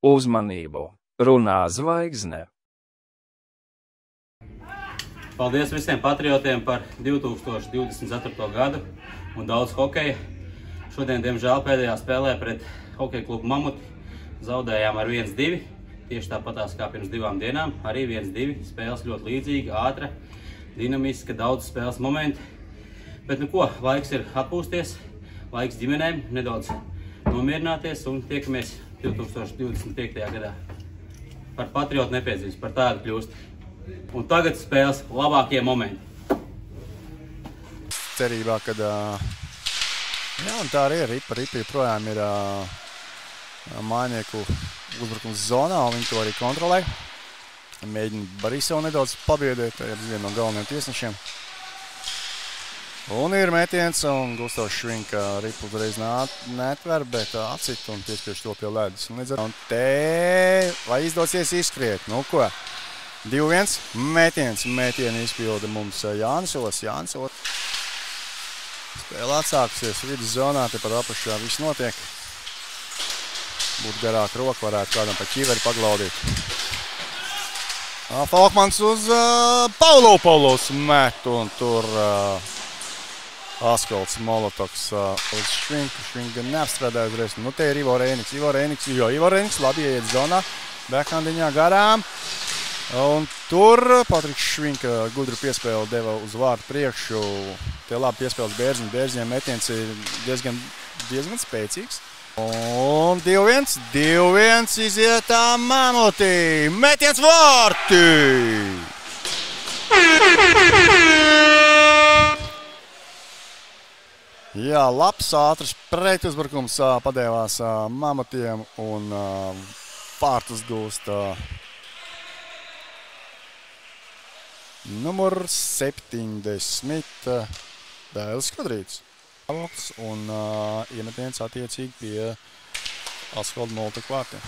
Uzmanību! Runā zvaigzne! Paldies visiem patriotiem par 2024. gadu un daudz hokeja. Šodien, diemžēl, pēdējā spēlē pret hokeja klubu Mamuti zaudējām ar 1-2. Tieši tāpatās kā pirms 2 dienām. Arī 1-2. Spēles ļoti līdzīga, ātra, dinamiska, daudz spēles momenti. Bet nu ko, laiks ir atpūsties, laiks ģimenēm, nedaudz nomierināties un tiekamies 2025. gadā. Par patriotu nepiedzīves, par tādu kļūst. Un tagad spēles labākie momenti. Cerībā, kad jā, un tā arī ir. Ripa joprojām ir mainieku uzbrukums zonā, un viņi to arī kontrolē. Mēģina Barisovu nedaudz pabiedēt, ir viena no galvenajiem tiesnešiem. Un ir metiens, un Gustavs Švinka Ripu uzreiz netver, bet atcit un piespiež to pie ledus. Un te, vai izdosies izskriet? Nu ko? 2-1, metienu izpilda mums Jānisovs. Spēle atsākusies vidus zonā, te pat apašā viss notiek. Būtu garāk roka, varētu kādam pa ķiveri paglaudīt. Falkmans uz Paulovs met, un tur Askalds Molotoks uz Švinku. Švinka neapstrādāja uzreiz. Nu te ir Ivo Rēniks labi ieiet zonā, beckhandiņā garām. Un tur Patriks Švinka gudru piespēli deva uz vārtu priekšu. Tie labi piespēles Bērziņam metiens ir diezgan spēcīgs. Un 2-1 izietā Mamutī. Metiens vārti! Jā, labs, ātrs pretuzbrukums padēvās Mamutiem un vārtus gūst numur 70 Dēlis Skudrītis. Un iemetiens attiecīgi pie Askalda Molotoka vārtiem.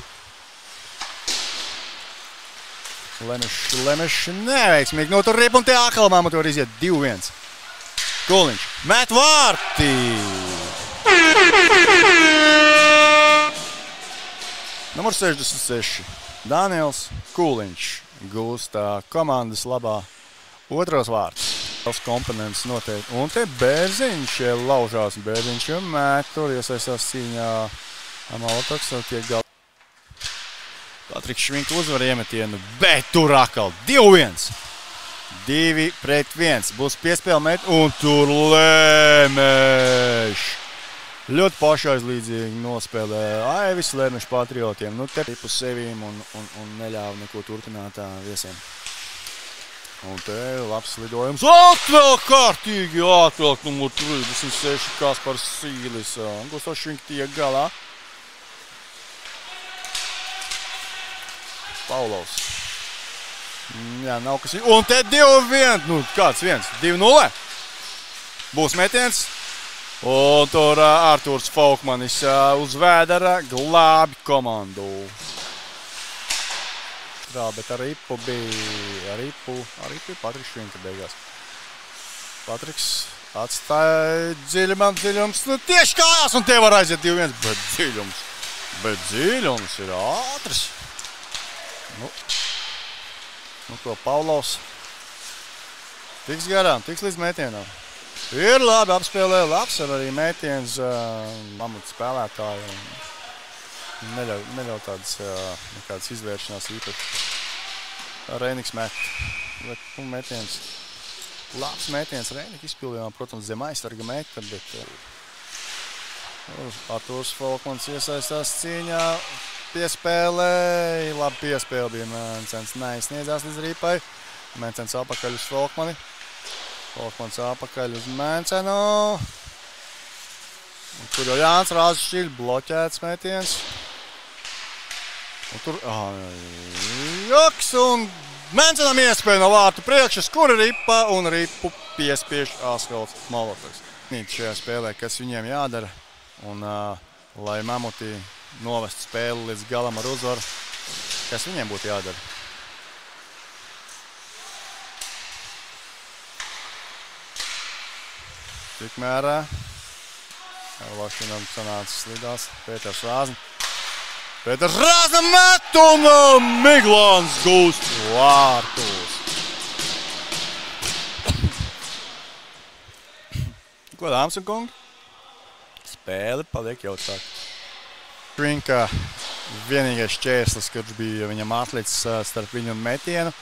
Lemešs neveiksmīgi notur Ripu un te atkal Mamuti var iziet 2-1. Kuliņš met vārti! Numur 66 Daniels Kuliņš gūst komandas labā otros vārtus. Tas komponents noteikti. Un te Bērziņš laužās. Bērziņš met tur, iesaistās cīņā Molotoks tiek gal. Patriks Švinka uzvar iemetienu, bet tur atkal 2-1. 2-1. Būs piespēle met, un tur Lēmešs. Ļoti pašaizlīdzīgi nospēlē Aivis Lēmešs patriotiem. Nu te pus sevīm un neļāva neko turpināt viesiem. Un te labs lidojums. Vēl kārtīgi atvēlkt numur 36 Kaspars Sīlis. Gustavs Švinka tiek galā. Paulovs. Jā, nav kas. Un te 2-1. Nu, kāds viens? 2-0. Būs metiens. Un tur Artūrs Falkmanis uz vēdera glābi komandu. Jā, bet ar Ripu bija. Ar Ripu Patriks Švinka beigās. Patriks atstāja dziļums. Nu, tieši kājās, un te var aiziet 2-1. Bet dziļums ir ātrs. Nu ko, Paulovs tiks garām, tiks līdz metienām. Ir labi apspēlē, labs ar arī metiens Mamutu spēlētāju. Neļauj tādas nekādas izvēršanās īpaši. Rēniks met. Metiens. Labs metiens Rēnika izpildījumā, protams, zem aizsarga meta, bet Artūrs Falkmans iesaistās cīņā. Piespēlē, labi piespēle bija Mēncens, neizsniedzās līdz Ripai. Mēncens apakaļ uz Falkmani. Falkmans apakaļ uz Mēncenu. Tur jau Jānis Rāzšķiļ, bloķēts metiens. Un tur, joks, un Mēncenam iespēja no vārtu priekšas, kur ir Ripa un Ripu piespiež Asvalds Molotovs. Šajā spēlē, kas viņiem jādara, un lai Mamuti novestu spēli līdz galam ar uzvaru, kas viņiem būtu jādara. Tikmēr Lošinam sanāca slidās Pēters Rāzna. Pēters Rāzna met un Miglons gūst vārtus. Ko dāmas un kungi? Spēle paliek jautrāk. Švinka vienīgais šķērslis, kurš bija viņam atlicis starp viņu un metienu.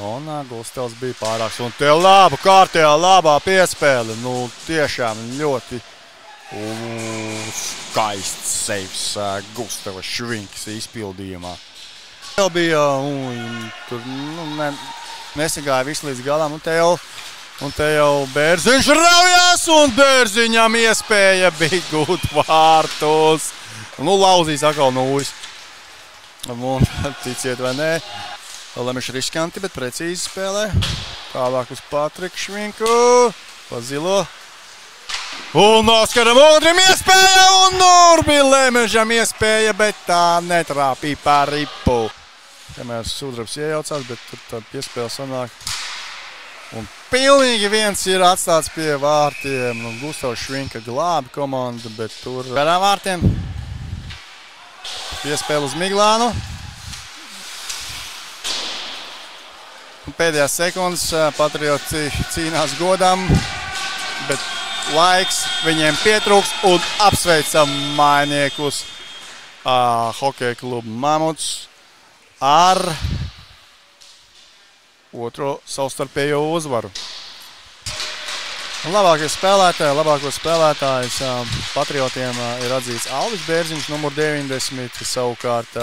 Un Gustavs bija pārāks. Un te labu, kārtējā labā piespēle. Nu, tiešām ļoti skaists seifs Gustava Švinkas izpildījumā. Vēl bija, tur nesagāja visu līdz galam. Un te jau Bērziņš raujās, un Bērziņam iespēja bija gūt vārtus. Nu, lauzīs atkal nūjas. Un ticiet vai nē, Lemiši riskanti, bet precīzi spēlē. Tālāk uz Patriku Švinku, pa zilo. Un Oskaram Undrim iespēja, un Nurbi Lemižam iespēja, bet tā netrāpīja par ripu. Kamēr Sudrabs iejaucās, bet tur tāda piespēle sanāk. Un pilnīgi viens ir atstāts pie vārtiem. Gustavs Švinka glābi komandu, bet tur garām vārtiem. Piespēle uz Miglānu. Un pēdējās sekundes Patrioti cīnās godam, bet laiks viņiem pietrūks un apsveicam mainiekus Hokeja klubu Mamuts ar otro savstarpējo uzvaru. Un labāko spēlētājs Patriotiem ir atzīts Alvis Bērziņš, numur 90, savukārt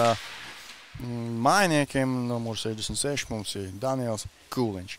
mainiekiem numur 66 mums ir Daniels Kūliņš.